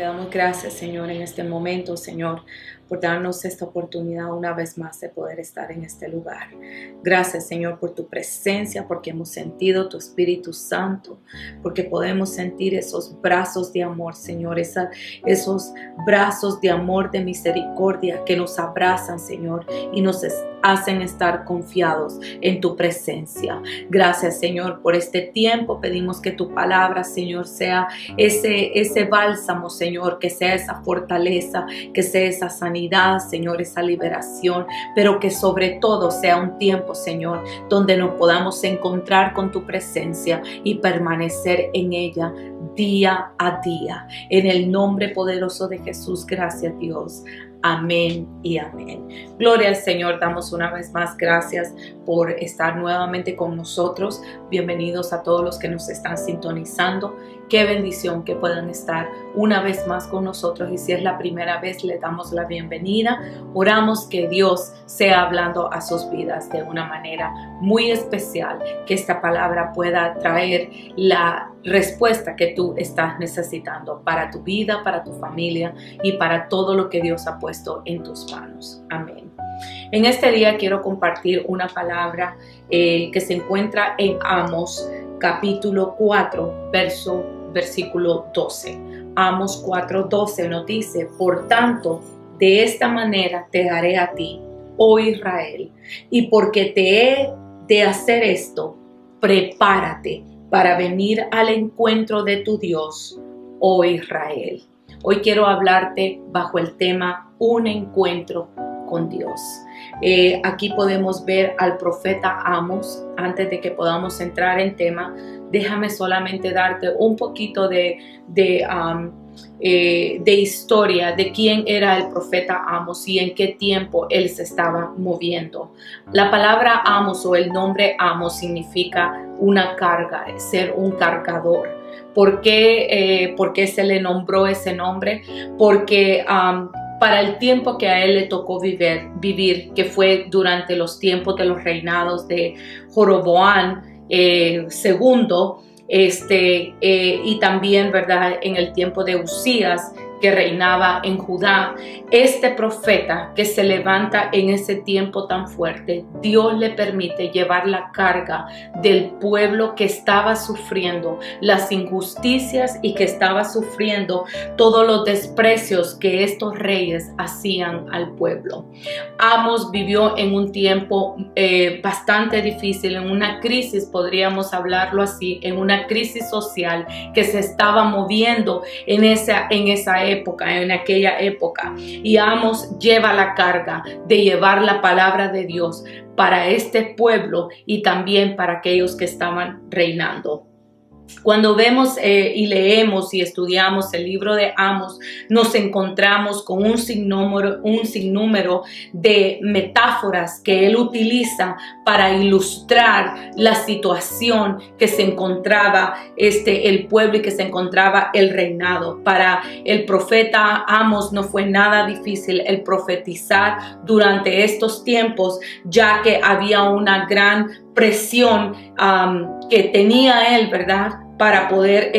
damos gracias, Señor, en este momento, Señor, por darnos esta oportunidad una vez más de poder estar en este lugar. Gracias, Señor, por tu presencia, porque hemos sentido tu Espíritu Santo, porque podemos sentir esos brazos de amor, Señor, esos brazos de amor, de misericordia que nos abrazan, Señor, y nos hacen estar confiados en tu presencia. Gracias, Señor, por este tiempo. Pedimos que tu palabra, Señor, sea ese bálsamo, Señor, que sea esa fortaleza, que sea esa sanidad, Señor, esa liberación, pero que sobre todo sea un tiempo, Señor, donde nos podamos encontrar con tu presencia y permanecer en ella día a día. En el nombre poderoso de Jesús, gracias, Dios. Amén y amén. Gloria al Señor. Damos una vez más gracias por estar nuevamente con nosotros. Bienvenidos a todos los que nos están sintonizando. Qué bendición que puedan estar una vez más con nosotros. Y si es la primera vez, le damos la bienvenida. Oramos que Dios sea hablando a sus vidas de una manera muy especial. Que esta palabra pueda traer la respuesta que tú estás necesitando para tu vida, para tu familia y para todo lo que Dios ha puesto en tus manos. Amén. En este día quiero compartir una palabra que se encuentra en Amos capítulo 4, versículo 12. Amos 4:12 nos dice: por tanto, de esta manera te haré a ti, oh Israel, y porque te he de hacer esto, prepárate para venir al encuentro de tu Dios, oh Israel. Hoy quiero hablarte bajo el tema un encuentro con Dios. Aquí podemos ver al profeta Amos. Antes de que podamos entrar en tema, déjame solamente darte un poquito de historia de quién era el profeta Amos y en qué tiempo él se estaba moviendo. La palabra Amos o el nombre Amos significa una carga, ser un cargador. ¿Por qué se le nombró ese nombre? Porque para el tiempo que a él le tocó vivir, que fue durante los tiempos de los reinados de Jeroboam II, y también, ¿verdad?, en el tiempo de Usías, que reinaba en Judá. Este profeta que se levanta en ese tiempo tan fuerte, Dios le permite llevar la carga del pueblo que estaba sufriendo las injusticias y que estaba sufriendo todos los desprecios que estos reyes hacían al pueblo. Amos vivió en un tiempo bastante difícil, en una crisis, podríamos hablarlo así, en una crisis social que se estaba moviendo en aquella época, y Amos lleva la carga de llevar la palabra de Dios para este pueblo y también para aquellos que estaban reinando. Cuando vemos y leemos y estudiamos el libro de Amos, nos encontramos con un sinnúmero de metáforas que él utiliza para ilustrar la situación que se encontraba el pueblo y que se encontraba el reinado. Para el profeta Amos no fue nada difícil el profetizar durante estos tiempos, ya que había una gran presión que tenía él, ¿verdad?, para poder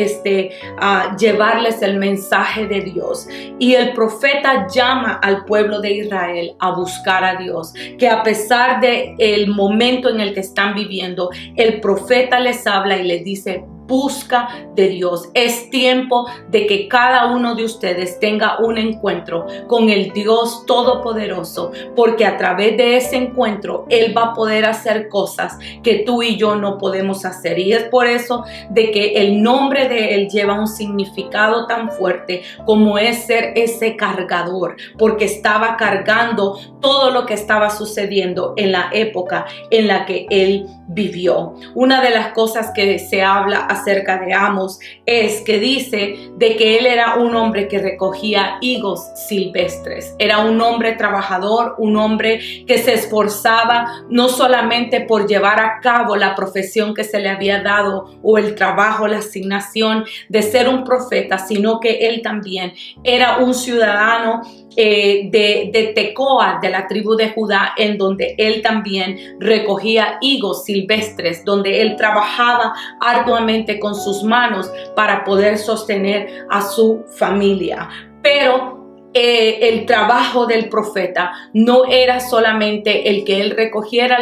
llevarles el mensaje de Dios. Y el profeta llama al pueblo de Israel a buscar a Dios, que a pesar de el momento en el que están viviendo, el profeta les habla y les dice: busca de Dios. Es tiempo de que cada uno de ustedes tenga un encuentro con el Dios Todopoderoso, porque a través de ese encuentro Él va a poder hacer cosas que tú y yo no podemos hacer. Y es por eso de que el nombre de Él lleva un significado tan fuerte como es ser ese cargador, porque estaba cargando todo lo que estaba sucediendo en la época en la que Él vivió. Una de las cosas que se habla acerca de Amos es que dice de que él era un hombre que recogía higos silvestres. Era un hombre trabajador, un hombre que se esforzaba no solamente por llevar a cabo la profesión que se le había dado o el trabajo, la asignación de ser un profeta, sino que él también era un ciudadano de Tecoa, de la tribu de Judá, en donde él también recogía higos silvestres, donde él trabajaba arduamente con sus manos para poder sostener a su familia. Pero el trabajo del profeta no era solamente el que él recogiera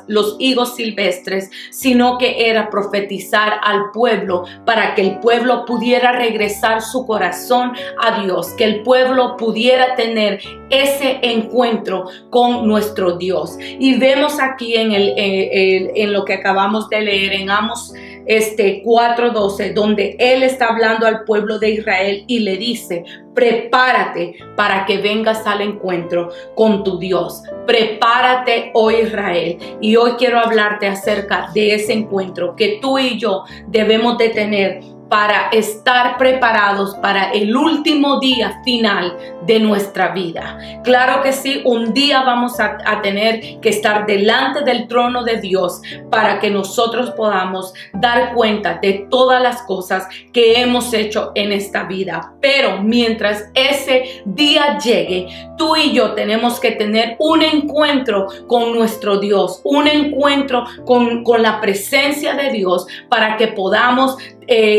los higos silvestres, sino que era profetizar al pueblo para que el pueblo pudiera regresar su corazón a Dios, que el pueblo pudiera tener ese encuentro con nuestro Dios. Y vemos aquí en lo que acabamos de leer en Amos 4:12, donde él está hablando al pueblo de Israel y le dice: prepárate para que vengas al encuentro con tu Dios. Prepárate, oh Israel. Y hoy quiero hablarte acerca de ese encuentro que tú y yo debemos de tener para estar preparados para el último día final de nuestra vida. Claro que sí, un día vamos a tener que estar delante del trono de Dios para que nosotros podamos dar cuenta de todas las cosas que hemos hecho en esta vida. Pero mientras ese día llegue, tú y yo tenemos que tener un encuentro con nuestro Dios, un encuentro con la presencia de Dios, para que podamos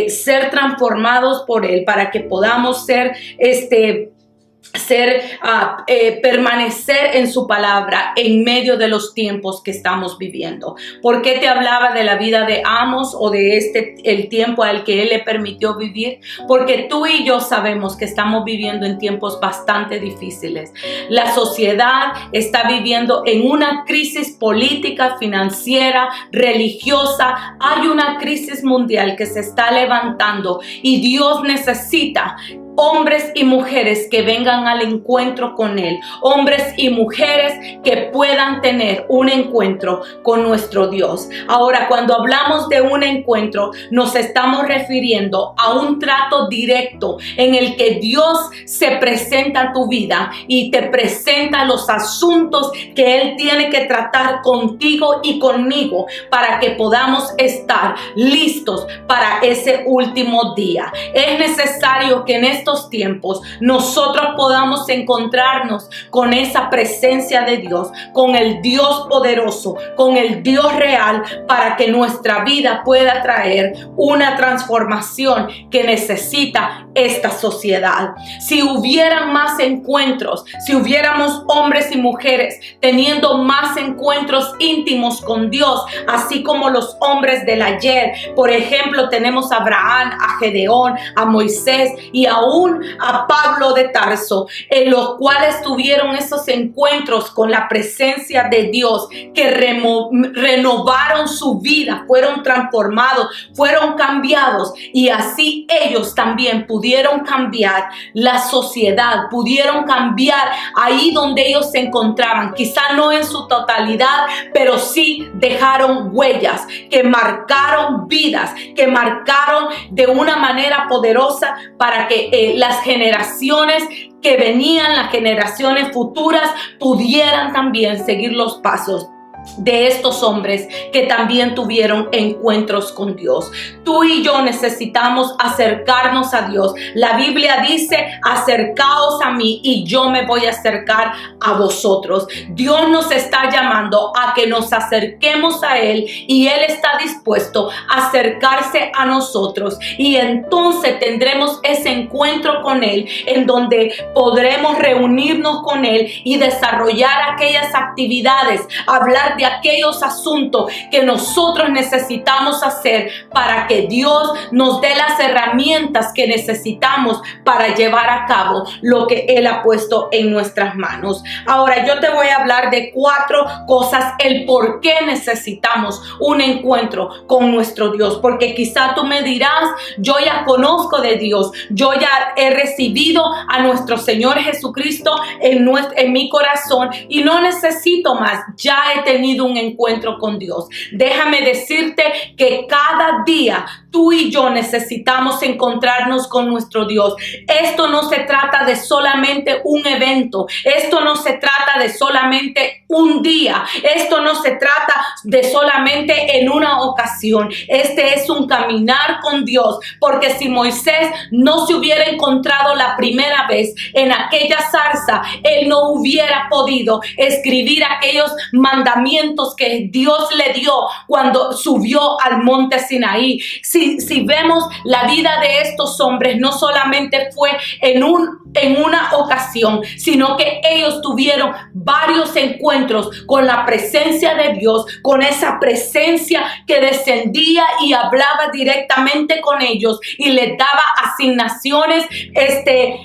ser transformados por Él, para que podamos permanecer en su palabra en medio de los tiempos que estamos viviendo. ¿Por qué te hablaba de la vida de Amos o de el tiempo al que él le permitió vivir? Porque tú y yo sabemos que estamos viviendo en tiempos bastante difíciles. La sociedad está viviendo en una crisis política, financiera, religiosa. Hay una crisis mundial que se está levantando y Dios necesita hombres y mujeres que vengan al encuentro con Él, hombres y mujeres que puedan tener un encuentro con nuestro Dios. Ahora, cuando hablamos de un encuentro, nos estamos refiriendo a un trato directo en el que Dios se presenta a tu vida y te presenta los asuntos que Él tiene que tratar contigo y conmigo para que podamos estar listos para ese último día. Es necesario que en estos tiempos nosotros podamos encontrarnos con esa presencia de Dios, con el Dios poderoso, con el Dios real, para que nuestra vida pueda traer una transformación que necesita esta sociedad. Si hubieran más encuentros, si hubiéramos hombres y mujeres teniendo más encuentros íntimos con Dios, así como los hombres del ayer, por ejemplo, tenemos a Abraham, a Gedeón, a Moisés y aún a Pablo de Tarso, en los cuales tuvieron esos encuentros con la presencia de Dios que renovaron su vida, fueron transformados, fueron cambiados, y así ellos también pudieron cambiar la sociedad, pudieron cambiar ahí donde ellos se encontraban, quizá no en su totalidad, pero sí dejaron huellas que marcaron vidas, que marcaron de una manera poderosa para que las generaciones que venían, las generaciones futuras, pudieran también seguir los pasos de estos hombres que también tuvieron encuentros con Dios. Tú y yo necesitamos acercarnos a Dios. La Biblia dice: acercaos a mí y yo me voy a acercar a vosotros. Dios nos está llamando a que nos acerquemos a Él, y Él está dispuesto a acercarse a nosotros, y entonces tendremos ese encuentro con Él, en donde podremos reunirnos con Él y desarrollar aquellas actividades, hablar de aquellos asuntos que nosotros necesitamos hacer para que Dios nos dé las herramientas que necesitamos para llevar a cabo lo que Él ha puesto en nuestras manos. Ahora yo te voy a hablar de 4 cosas, el por qué necesitamos un encuentro con nuestro Dios, porque quizá tú me dirás: yo ya conozco de Dios, yo ya he recibido a nuestro Señor Jesucristo en mi corazón y no necesito más, ya he tenido un encuentro con Dios. Déjame decirte que cada día tú y yo necesitamos encontrarnos con nuestro Dios. Esto no se trata de solamente un evento. Esto no se trata de solamente un día. Esto no se trata de solamente en una ocasión. Este es un caminar con Dios, porque si Moisés no se hubiera encontrado la primera vez en aquella zarza, él no hubiera podido escribir aquellos mandamientos que Dios le dio cuando subió al monte Sinaí. Si vemos la vida de estos hombres, no solamente fue en una ocasión, sino que ellos tuvieron varios encuentros con la presencia de Dios, con esa presencia que descendía y hablaba directamente con ellos y les daba asignaciones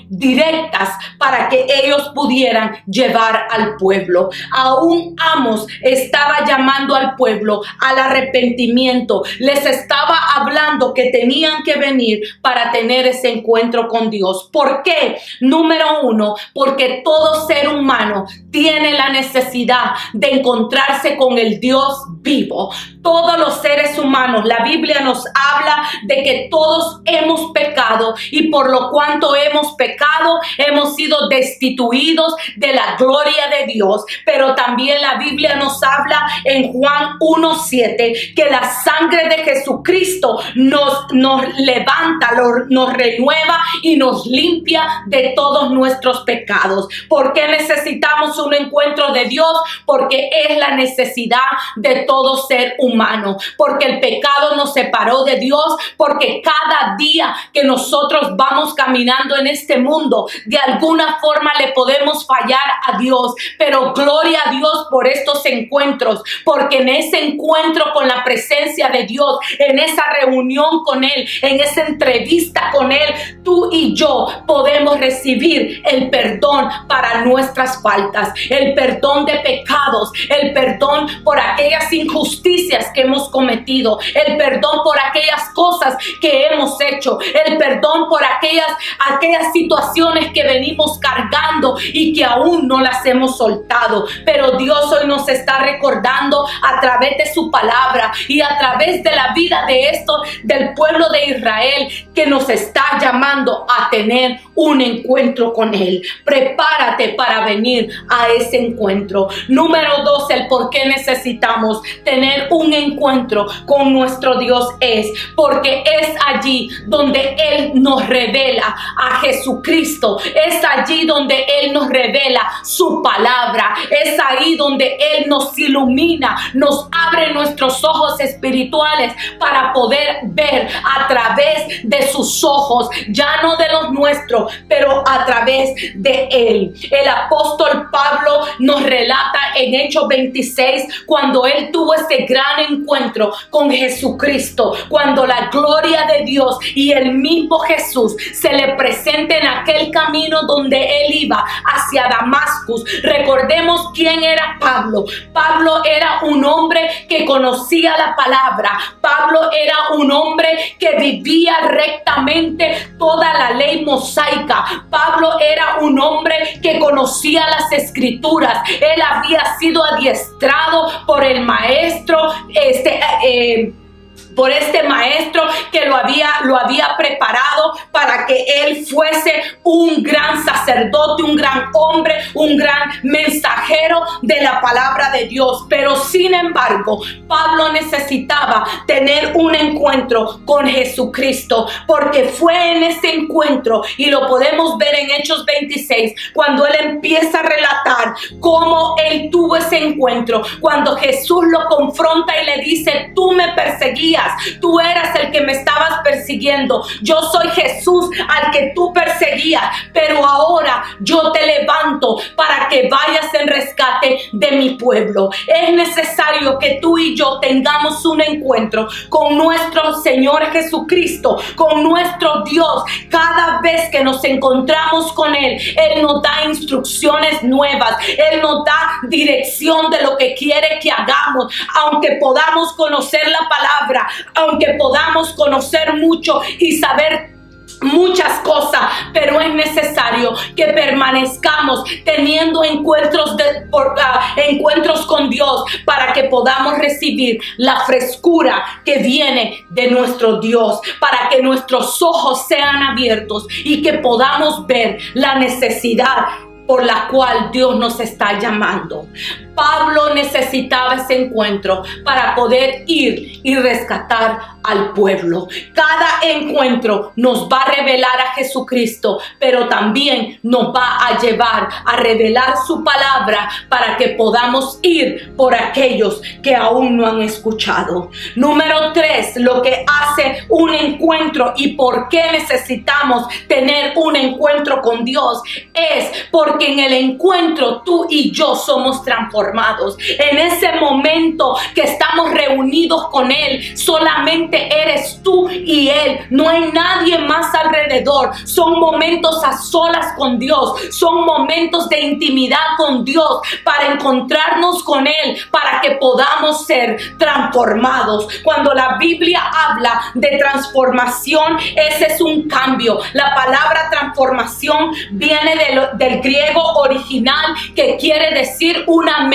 directas para que ellos pudieran llevar al pueblo. Aún Amos estaba llamando al pueblo al arrepentimiento. Les estaba hablando que tenían que venir para tener ese encuentro con Dios. ¿Por qué? Número uno, porque todo ser humano tiene la necesidad de encontrarse con el Dios vivo. Todos los seres humanos, la Biblia nos habla de que todos hemos pecado y por lo cuanto hemos pecado, hemos sido destituidos de la gloria de Dios. Pero también la Biblia nos habla en Juan 1:7 que la sangre de Jesucristo nos levanta, nos renueva y nos limpia de todos nuestros pecados. ¿Por qué necesitamos un encuentro de Dios? Porque es la necesidad de todo ser humano, porque el pecado nos separó de Dios, porque cada día que nosotros vamos caminando en este mundo, de alguna forma le podemos fallar a Dios, pero gloria a Dios por estos encuentros, porque en ese encuentro con la presencia de Dios, en esa reunión con Él, en esa entrevista con Él, tú y yo podemos recibir el perdón para nuestras faltas, el perdón de pecados, el perdón por aquellas injusticias que hemos cometido, el perdón por aquellas cosas que hemos hecho, el perdón por aquellas situaciones que venimos cargando y que aún no las hemos soltado. Pero Dios hoy nos está recordando a través de su palabra y a través de la vida del pueblo de Israel, que nos está llamando a tener un encuentro con Él. Prepárate para venir a ese encuentro. Número 2, el por qué necesitamos tener un encuentro con nuestro Dios es porque es allí donde Él nos revela a Jesucristo. Es allí donde Él nos revela su palabra. Es ahí donde Él nos ilumina, nos abre nuestros ojos espirituales para poder ver a través de sus ojos, ya no de los nuestros, pero a través de Él. El apóstol Pablo nos relata en Hechos 26 cuando él tuvo ese gran encuentro con Jesucristo, cuando la gloria de Dios y el mismo Jesús se le presenta en aquel camino donde él iba hacia Damasco. Recordemos quién era Pablo. Pablo era un hombre que conocía la palabra. Pablo era un hombre que vivía rectamente toda la ley mosaica. Pablo era un hombre que conocía las escrituras. Él había sido adiestrado por el maestro, por este maestro que lo había preparado para que él fuese un gran sacerdote, un gran hombre, un gran mensajero de la palabra de Dios. Pero sin embargo, Pablo necesitaba tener un encuentro con Jesucristo, porque fue en ese encuentro, y lo podemos ver en Hechos 26, cuando él empieza a relatar cómo él tuvo ese encuentro, cuando Jesús lo confronta y le dice: tú me perseguías, tú eras el que me estabas persiguiendo, yo soy Jesús al que tú perseguías, pero ahora yo te levanto para que vayas en rescate de mi pueblo. Es necesario que tú y yo tengamos un encuentro con nuestro Señor Jesucristo, con nuestro Dios. Cada vez que nos encontramos con Él, Él nos da instrucciones nuevas, Él nos da dirección de lo que quiere que hagamos. Aunque podamos conocer la palabra, aunque podamos conocer mucho y saber muchas cosas, pero es necesario que permanezcamos teniendo encuentros con Dios para que podamos recibir la frescura que viene de nuestro Dios, para que nuestros ojos sean abiertos y que podamos ver la necesidad por la cual Dios nos está llamando. Pablo necesitaba ese encuentro para poder ir y rescatar al pueblo. Cada encuentro nos va a revelar a Jesucristo, pero también nos va a llevar a revelar su palabra para que podamos ir por aquellos que aún no han escuchado. Número 3, lo que hace un encuentro y por qué necesitamos tener un encuentro con Dios es porque en el encuentro tú y yo somos transformados. En ese momento que estamos reunidos con Él, solamente eres tú y Él, no hay nadie más alrededor. Son momentos a solas con Dios, son momentos de intimidad con Dios para encontrarnos con Él, para que podamos ser transformados. Cuando la Biblia habla de transformación, ese es un cambio. La palabra transformación viene del griego original, que quiere decir una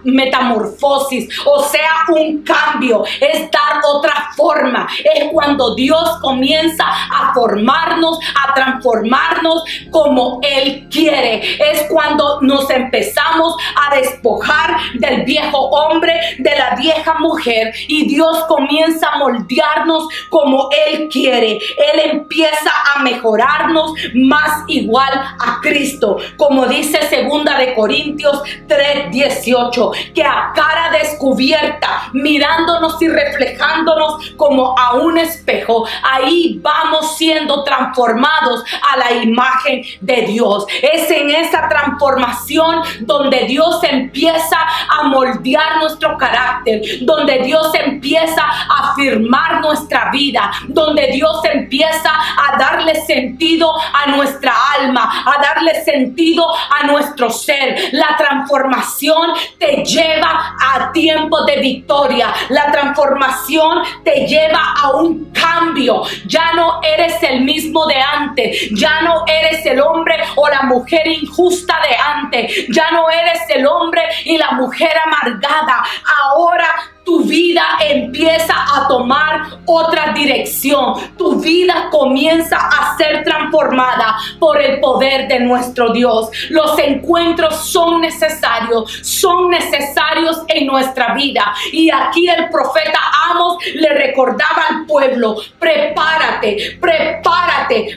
metamorfosis, o sea, un cambio, es dar otra forma. Es cuando Dios comienza a formarnos, a transformarnos como Él quiere. Es cuando nos empezamos a despojar del viejo hombre, de la vieja mujer, y Dios comienza a moldearnos como Él quiere. Él empieza a mejorarnos más igual a Cristo, como dice 2 de Corintios 3:18, que a cara descubierta, mirándonos y reflejándonos como a un espejo, ahí vamos siendo transformados a la imagen de Dios. Es en esa transformación donde Dios empieza a moldear nuestro carácter, donde Dios empieza a afirmar nuestra vida, donde Dios empieza a darle sentido a nuestra alma, a darle sentido a nuestro ser. La transformación te lleva a tiempos de victoria. La transformación te lleva a un cambio. Ya no eres el mismo de antes. Ya no eres el hombre o la mujer injusta de antes. Ya no eres el hombre y la mujer amargada. Ahora tu vida empieza a tomar otra dirección. Tu vida comienza a ser transformada por el poder de nuestro Dios. Los encuentros son necesarios en nuestra vida. Y aquí el profeta Amos le recordaba al pueblo: prepárate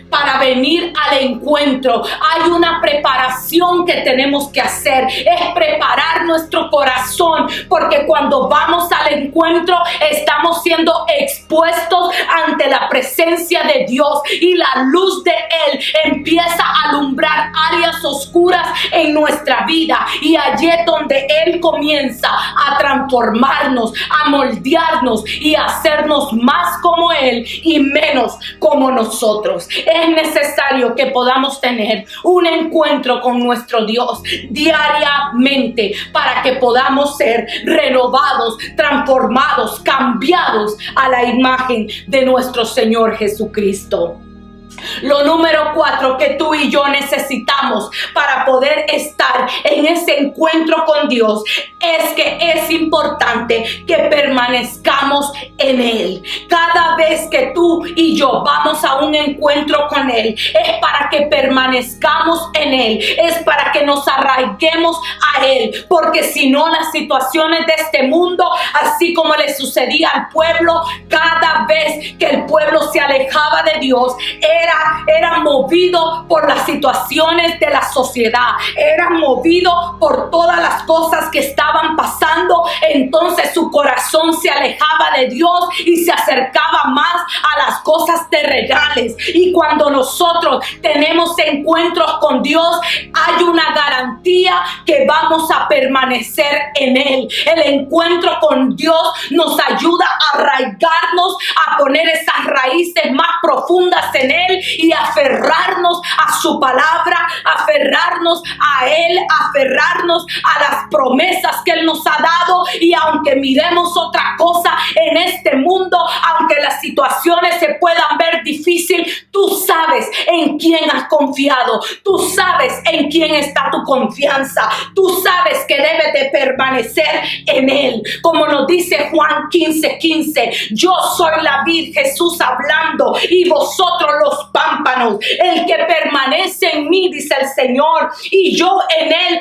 para venir al encuentro. Hay una preparación que tenemos que hacer. Es preparar nuestro corazón, porque cuando vamos al encuentro estamos siendo expuestos ante la presencia de Dios, y la luz de Él empieza a alumbrar áreas oscuras en nuestra vida, y allí es donde Él comienza a transformarnos, a moldearnos y a hacernos más como Él y menos como nosotros. Es necesario que podamos tener un encuentro con nuestro Dios diariamente para que podamos ser renovados, transformados, cambiados a la imagen de nuestro Señor Jesucristo. Lo número 4 que tú y yo necesitamos para poder estar en ese encuentro con Dios es que es importante que permanezcamos en Él. Cada vez que tú y yo vamos a un encuentro con Él, es para que permanezcamos en Él, es para que nos arraiguemos a Él, porque si no, las situaciones de este mundo, así como le sucedía al pueblo, cada vez que el pueblo se alejaba de Dios, era movido por las situaciones de la sociedad, era movido por todas las cosas que estaban pasando. Entonces su corazón se alejaba de Dios y se acercaba más a las cosas terrenales. Y cuando nosotros tenemos encuentros con Dios, hay una garantía que vamos a permanecer en Él. El encuentro con Dios nos ayuda a arraigarnos, a poner esas raíces más profundas en Él y aferrarnos a su palabra, aferrarnos a Él, aferrarnos a las promesas que Él nos ha dado. Y aunque miremos otra cosa en este mundo, aunque las situaciones se puedan ver difíciles, Tú sabes en quién has confiado. Tú sabes en quién está tu confianza. Tú sabes que debes de permanecer en Él. Como nos dice Juan 15:15, yo soy la vid, Jesús hablando, y vosotros los pámpanos. El que permanece en mí, dice el Señor, y yo en Él,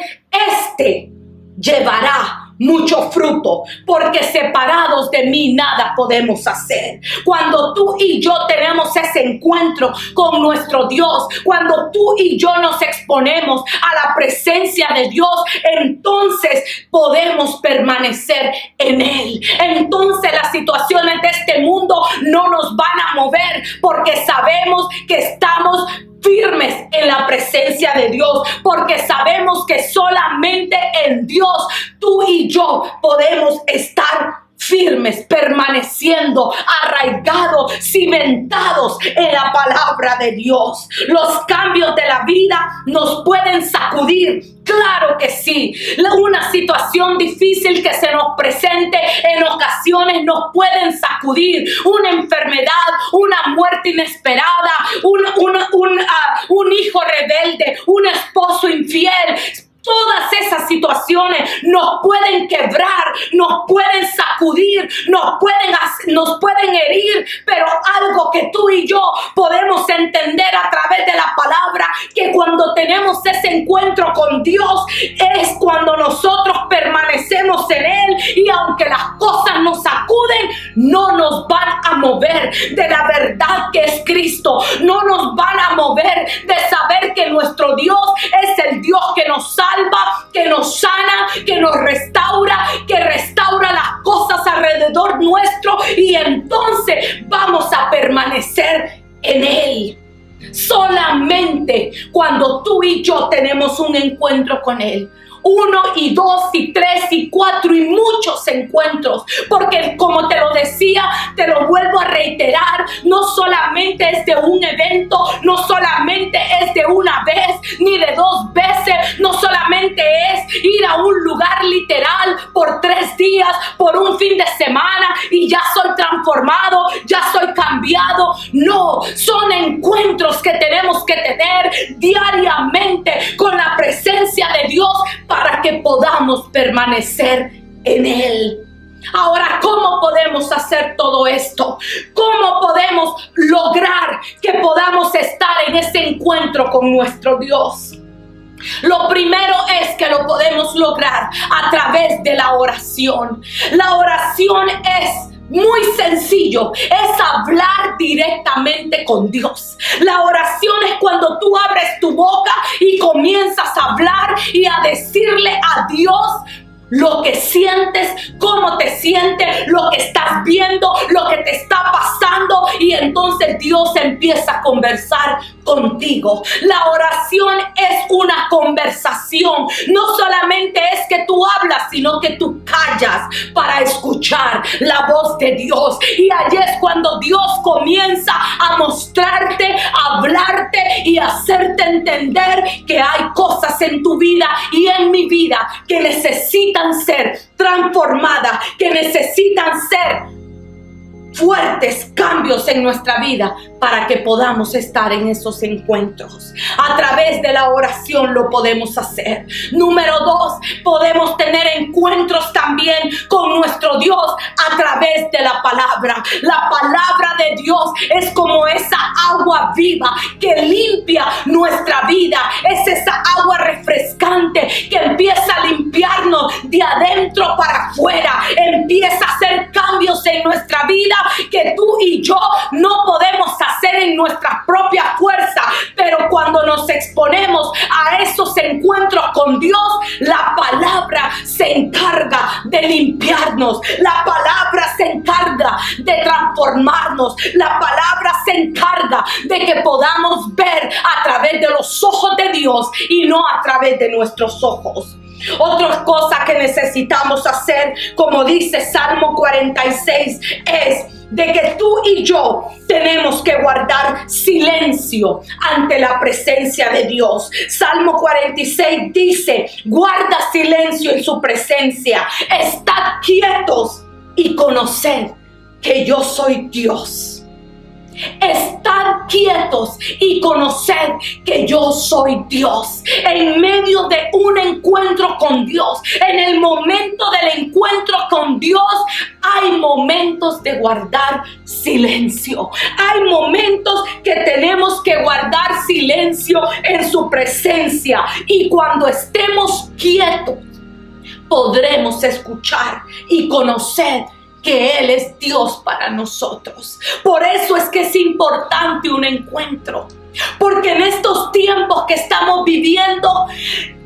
llevará mucho fruto, porque separados de mí nada podemos hacer. Cuando tú y yo tenemos ese encuentro con nuestro Dios, cuando tú y yo nos exponemos a la presencia de Dios, entonces podemos permanecer en Él. Entonces las situaciones de este mundo no nos van a mover, porque sabemos que estamos firmes en la presencia de Dios, porque sabemos que solamente en Dios tú y yo podemos estar firmes, permaneciendo, arraigados, cimentados en la palabra de Dios. Los cambios de la vida nos pueden sacudir, claro que sí. Una situación difícil que se nos presente en ocasiones nos pueden sacudir. Una enfermedad, una muerte inesperada, un hijo rebelde, un esposo infiel. Todas esas situaciones nos pueden quebrar, nos pueden sacudir, nos pueden herir, pero algo que tú y yo podemos entender a través de la palabra, que cuando tenemos ese encuentro con Dios es cuando nosotros permanecemos en Él, y aunque las cosas nos sacuden, no nos van a mover de la verdad que es Cristo, no nos van a mover de saber que nuestro Dios es el Dios que nos salva, que nos sana, que nos restaura, que restaura las cosas alrededor nuestro, y entonces vamos a permanecer en Él. Solamente cuando tú y yo tenemos un encuentro con Él. 1 y 2 y 3 y 4 y muchos encuentros, porque como te lo decía, te lo vuelvo a reiterar, no solamente es de un evento, no solamente es de una vez ni de 2 veces, no solamente es ir a un lugar literal por 3 días, por un fin de semana y ya soy transformado, ya soy cambiado. No, son encuentros que tenemos que tener diariamente con la presencia de Dios, para que podamos permanecer en Él. Ahora, ¿cómo podemos hacer todo esto? ¿Cómo podemos lograr que podamos estar en ese encuentro con nuestro Dios? Lo primero es que lo podemos lograr a través de la oración. La oración es muy sencillo, es hablar directamente con Dios. La oración es cuando tú abres tu boca y comienzas a hablar y a decirle a Dios lo que sientes, cómo te sientes, lo que estás viendo, lo que te está pasando, y entonces Dios empieza a conversar contigo. La oración es una conversación. No solamente es que tú hablas, sino que tú callas para escuchar la voz de Dios. Y allí es cuando Dios comienza a mostrarte, a hablarte y a hacerte entender que hay cosas en tu vida y en mi vida que necesitan ser transformadas, que necesitan ser fuertes cambios en nuestra vida para que podamos estar en esos encuentros. A través de la oración lo podemos hacer. Número 2, podemos tener encuentros también con nuestro Dios a través de la palabra. La palabra de Dios es como esa agua viva que limpia nuestra vida. Es esa agua refrescante que empieza a limpiarnos de adentro para afuera. Empieza a hacer cambios en nuestra vida que tú y yo no podemos hacer en nuestra propia fuerza, pero cuando nos exponemos a esos encuentros con Dios, la palabra se encarga de limpiarnos, la palabra se encarga de transformarnos, la palabra se encarga de que podamos ver a través de los ojos de Dios y no a través de nuestros ojos. Otra cosa que necesitamos hacer, como dice Salmo 46, es de que tú y yo tenemos que guardar silencio ante la presencia de Dios. Salmo 46 dice: guarda silencio en su presencia, estad quietos y conoced que yo soy Dios. Estad quietos y conoced que yo soy Dios. En medio de un encuentro con Dios, en el momento del encuentro con Dios, hay momentos de guardar silencio. Hay momentos que tenemos que guardar silencio en su presencia. Y cuando estemos quietos, podremos escuchar y conocer que Él es Dios para nosotros. Por eso es que es importante un encuentro. Porque en estos tiempos que estamos viviendo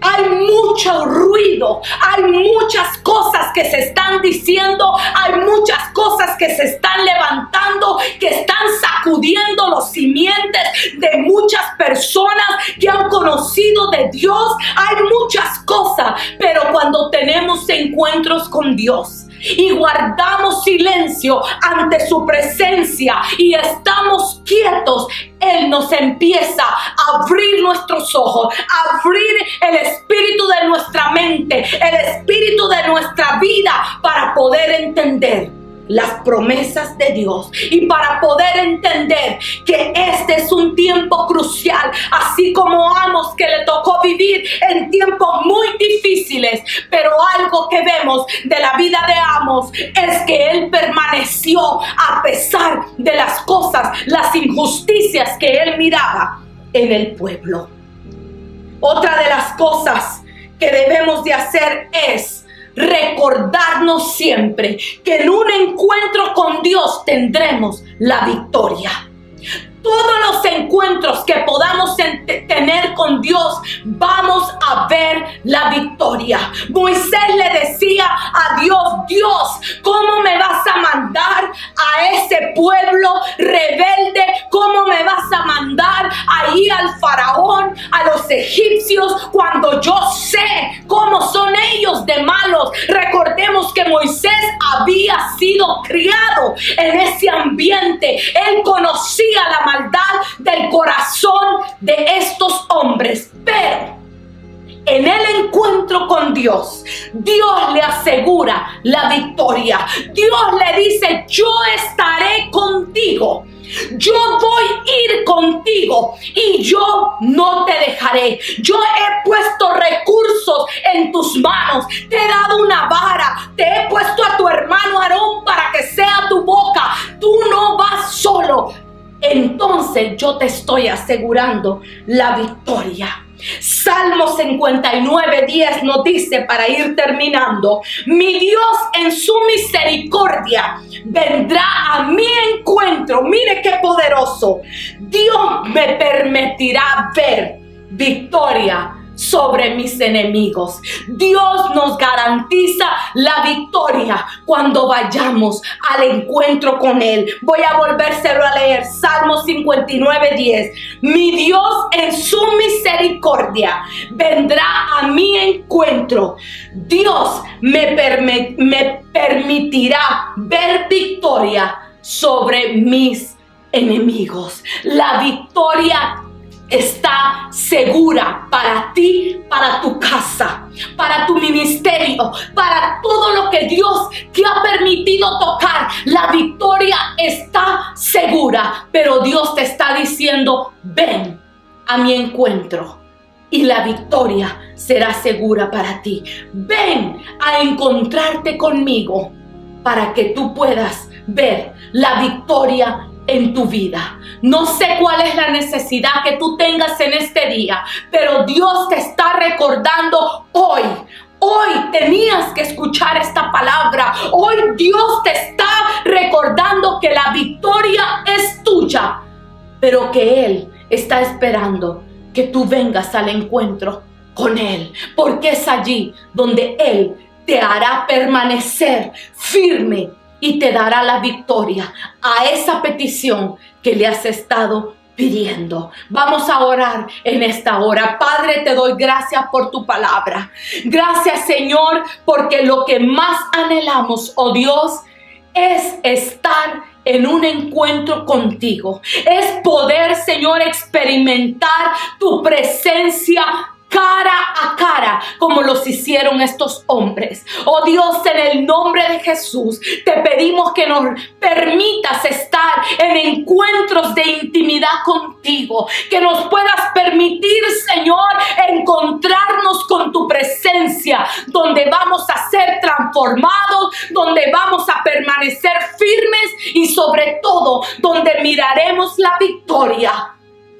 hay mucho ruido, hay muchas cosas que se están diciendo, hay muchas cosas que se están levantando, que están sacudiendo los simientes de muchas personas que han conocido de Dios. Hay muchas cosas, pero cuando tenemos encuentros con Dios y guardamos silencio ante su presencia y estamos quietos, Él nos empieza a abrir nuestros ojos, a abrir el espíritu de nuestra mente, el espíritu de nuestra vida, para poder entender las promesas de Dios y para poder entender que este es un tiempo crucial, así como Amos, que le tocó vivir en tiempos muy difíciles. Pero algo que vemos de la vida de Amos es que él permaneció a pesar de las cosas, las injusticias que él miraba en el pueblo. Otra de las cosas que debemos de hacer es recordarnos siempre que en un encuentro con Dios tendremos la victoria. Todos los encuentros que podamos tener con Dios, vamos a ver la victoria. Moisés le decía a Dios: Dios, ¿cómo me vas a mandar a ese pueblo rebelde? ¿Cómo me vas a mandar ahí al faraón, a los egipcios, cuando yo sé cómo son ellos de malos? Recordemos que Moisés había sido criado en ese ambiente. Él conocía la maldad del corazón de estos hombres, pero en el encuentro con Dios, Dios le asegura la victoria. Dios le dice: yo estaré contigo, yo voy a ir contigo y yo no te dejaré. Yo he puesto recursos en tus manos, te he dado una vara, te he puesto a tu hermano Aarón para que sea tu boca. Tú no vas solo. Entonces yo te estoy asegurando la victoria. Salmo 59:10 nos dice, para ir terminando: mi Dios en su misericordia vendrá a mi encuentro. Mire qué poderoso. Dios me permitirá ver victoria sobre mis enemigos. Dios nos garantiza la victoria cuando vayamos al encuentro con Él. Voy a volvérselo a leer. Salmo 59:10. Mi Dios en su misericordia vendrá a mi encuentro. Dios me permitirá ver victoria sobre mis enemigos. La victoria está segura para ti, para tu casa, para tu ministerio, para todo lo que Dios te ha permitido tocar. La victoria está segura, pero Dios te está diciendo: ven a mi encuentro y la victoria será segura para ti. Ven a encontrarte conmigo para que tú puedas ver la victoria en tu vida. No sé cuál es la necesidad que tú tengas en este día, pero Dios te está recordando hoy. Hoy tenías que escuchar esta palabra. Hoy Dios te está recordando que la victoria es tuya, pero que Él está esperando que tú vengas al encuentro con Él, porque es allí donde Él te hará permanecer firme y te dará la victoria a esa petición que le has estado pidiendo. Vamos a orar en esta hora. Padre, te doy gracias por tu palabra. Gracias, Señor, porque lo que más anhelamos, oh Dios, es estar en un encuentro contigo. Es poder, Señor, experimentar tu presencia cara a cara, como los hicieron estos hombres. Oh Dios, en el nombre de Jesús, te pedimos que nos permitas estar en encuentros de intimidad contigo, que nos puedas permitir, Señor, encontrarnos con tu presencia, donde vamos a ser transformados, donde vamos a permanecer firmes y sobre todo donde miraremos la victoria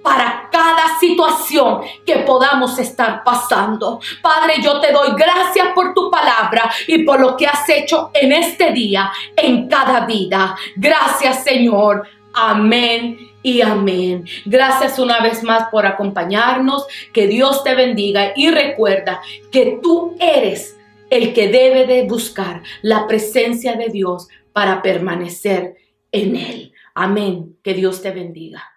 para cada situación que podamos estar pasando. Padre, yo te doy gracias por tu palabra y por lo que has hecho en este día, en cada vida. Gracias, Señor. Amén y amén. Gracias una vez más por acompañarnos. Que Dios te bendiga y recuerda que tú eres el que debe de buscar la presencia de Dios para permanecer en Él. Amén. Que Dios te bendiga.